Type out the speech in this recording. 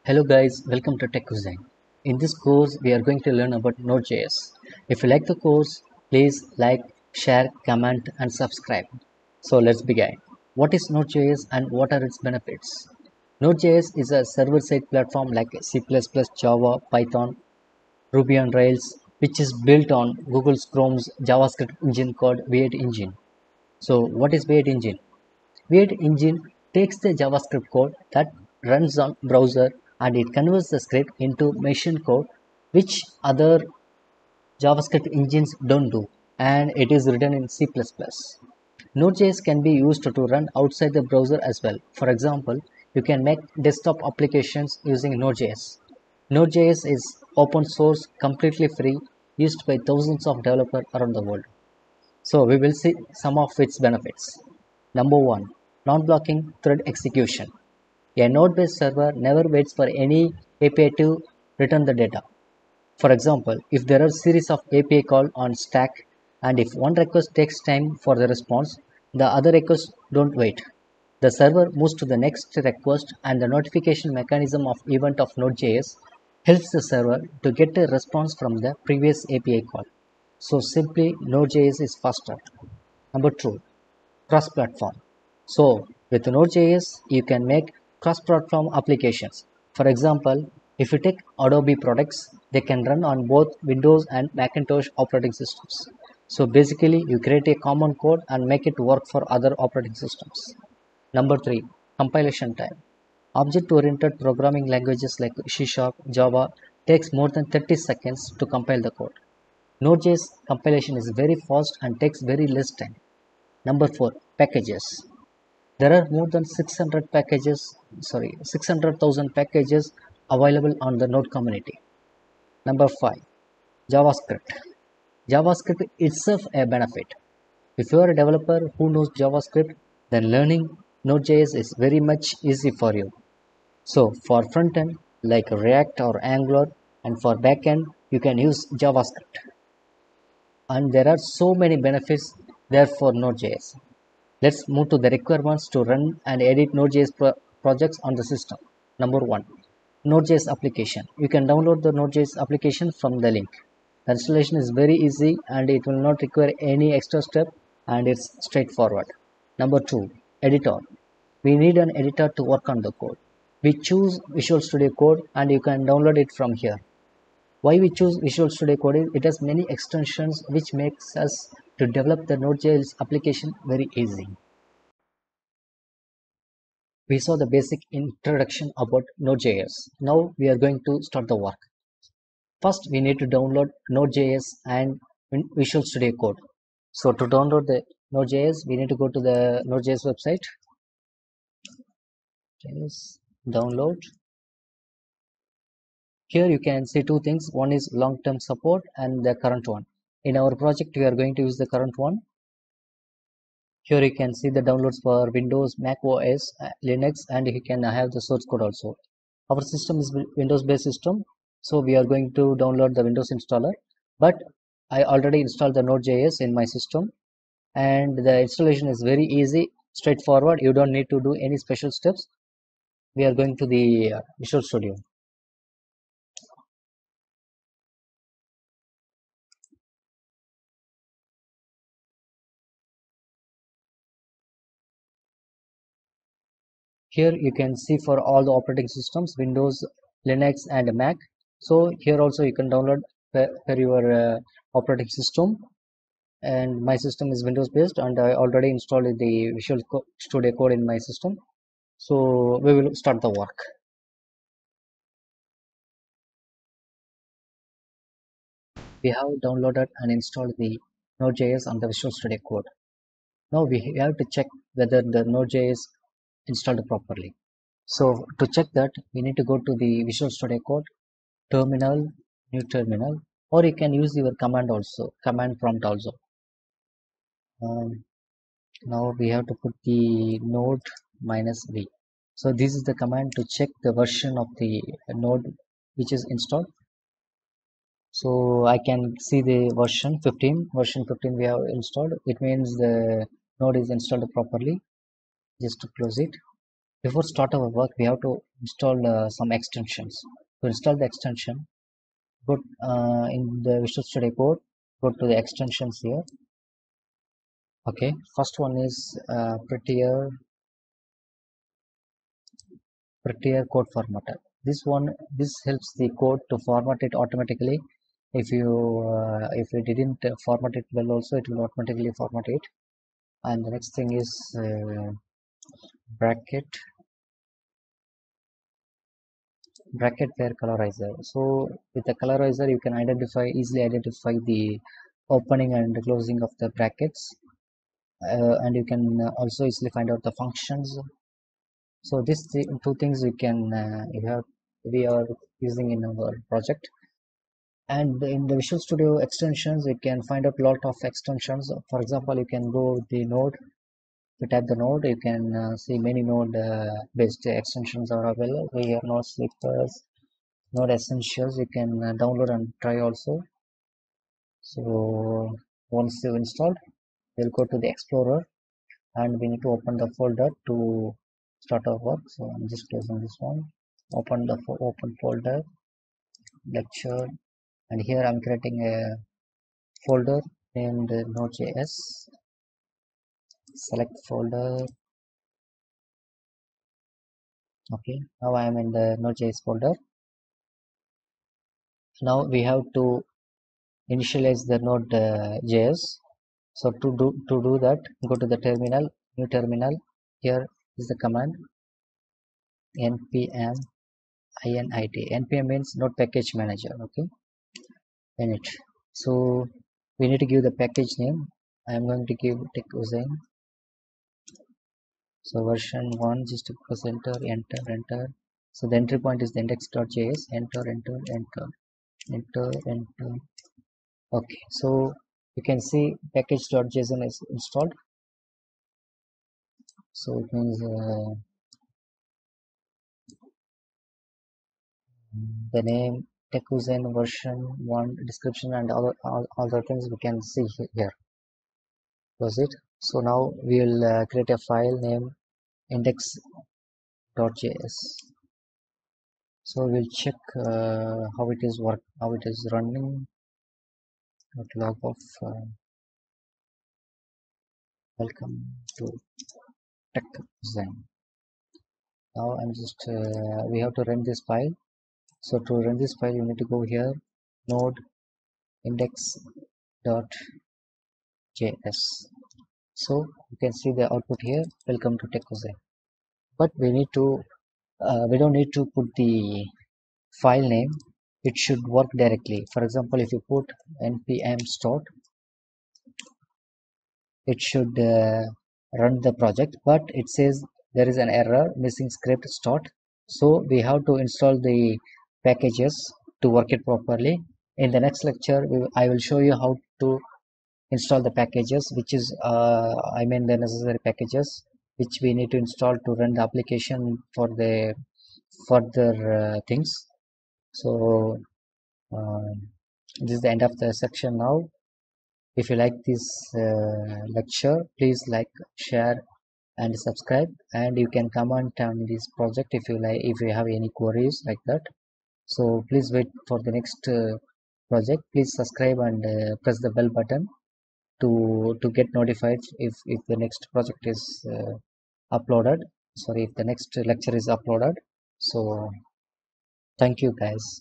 Hello guys, welcome to Tech Cuisine. In this course, we are going to learn about Node.js. If you like the course, please like, share, comment and subscribe. So let's begin. What is Node.js and what are its benefits? Node.js is a server-side platform like C++, Java, Python, Ruby on Rails, which is built on Google Chrome's JavaScript engine called V8 Engine. So what is V8 Engine? V8 Engine takes the JavaScript code that runs on browser and it converts the script into machine code which other JavaScript engines don't do, and it is written in C++. Node.js can be used to run outside the browser as well. For example, you can make desktop applications using Node.js. Node.js is open source, completely free, used by thousands of developers around the world. So we will see some of its benefits. Number one, non-blocking thread execution. A node-based server never waits for any API to return the data. For example, if there are a series of API calls on stack and if one request takes time for the response, the other requests don't wait. The server moves to the next request and the notification mechanism of event of Node.js helps the server to get a response from the previous API call. So simply Node.js is faster. Number two, cross-platform. So with Node.js, you can make cross-platform applications. For example, if you take Adobe products, they can run on both Windows and Macintosh operating systems. So basically, you create a common code and make it work for other operating systems. Number three, compilation time. Object-oriented programming languages like C Sharp, Java takes more than 30 seconds to compile the code. Node.js compilation is very fast and takes very less time. Number 4, packages. There are more than 600,000 packages available on the Node community. Number 5, JavaScript. JavaScript itself a benefit. If you are a developer who knows JavaScript, then learning Node.js is very much easy for you. So for front-end like React or Angular, and for backend you can use JavaScript. And there are so many benefits there for Node.js. Let's move to the requirements to run and edit Node.js projects on the system. Number one, Node.js application. You can download the Node.js application from the link. The installation is very easy and it will not require any extra step and it's straightforward. Number two, editor. We need an editor to work on the code. We choose Visual Studio Code and you can download it from here. Why we choose Visual Studio Code is it has many extensions which makes us to develop the Node.js application very easy. We saw the basic introduction about Node.js. Now we are going to start the work. First, we need to download Node.js and Visual Studio Code. So to download the Node.js, we need to go to the Node.js website. Yes, download. Here you can see two things. One is long-term support and the current one. In our project, we are going to use the current one. Here you can see the downloads for Windows, Mac OS, Linux, and you can have the source code also. Our system is Windows based system, so we are going to download the Windows installer, but I already installed the Node.js in my system and the installation is very easy, straightforward. You don't need to do any special steps. We are going to the Visual Studio. Here you can see for all the operating systems, Windows, Linux and Mac. So here also you can download per your operating system, and my system is Windows based and I already installed the Studio Code in my system. So we will start the work. We have downloaded and installed the Node.js on the Visual Studio Code. Now we have to check whether the Node.js installed properly. So to check that, we need to go to the Visual Studio Code, terminal, new terminal, or you can use your command prompt also. Um, Now we have to put the node minus v. So this is the command to check the version of the node which is installed. So I can see the version 15 we have installed. It means the node is installed properly. Just to close it. Before start our work, we have to install some extensions. To install the extension, go in the Visual Studio Code, go to the extensions here. Okay, first one is prettier code formatter. This helps the code to format it automatically. If you didn't format it well, also it will automatically format it. And the next thing is bracket pair colorizer. So with the colorizer, you can easily identify the opening and closing of the brackets, and you can also easily find out the functions. So these two things we are using in our project. And in the Visual Studio extensions, you can find out a lot of extensions. For example, you can go with the node. To tap the node, you can see many node based extensions are available here. Node slippers, node essentials, you can download and try also. So once you installed, we'll go to the Explorer and we need to open the folder to start our work. So I'm just closing this one. Open the open folder, lecture, and here I'm creating a folder named Node.js. Select folder. Okay, now I am in the Node.js folder. Now we have to initialize the Node.js. So to do that, go to the terminal, new terminal. Here is the command npm init. npm means node package manager. Okay, init. So we need to give the package name. I am going to give TechUzen. So version 1, just press enter, enter, enter. So the entry point is the index.js. Enter, enter, enter, enter, enter. Okay, so you can see package.json is installed. So it means the name, TechUzen version 1, description, and all other things we can see here. Was it? So now we will create a file name index.js. So we'll check how it is running. Log of welcome to TechUzen. Now I'm just we have to run this file. So to run this file, you need to go here, node index.js. So you can see the output here. Welcome to TechUzen. But we don't need to put the file name. It should work directly. For example, if you put npm start, it should run the project, but it says there is an error, missing script start. So we have to install the packages to work it properly. In the next lecture, I will show you how to install the packages, which is the necessary packages which we need to install to run the application for the further things. So this is the end of the section now. If you like this lecture, please like, share, and subscribe. And you can comment on this project if you have any queries like that. So please wait for the next project. Please subscribe and press the bell button to get notified if the next project is uploaded. Sorry, if the next lecture is uploaded. So thank you guys.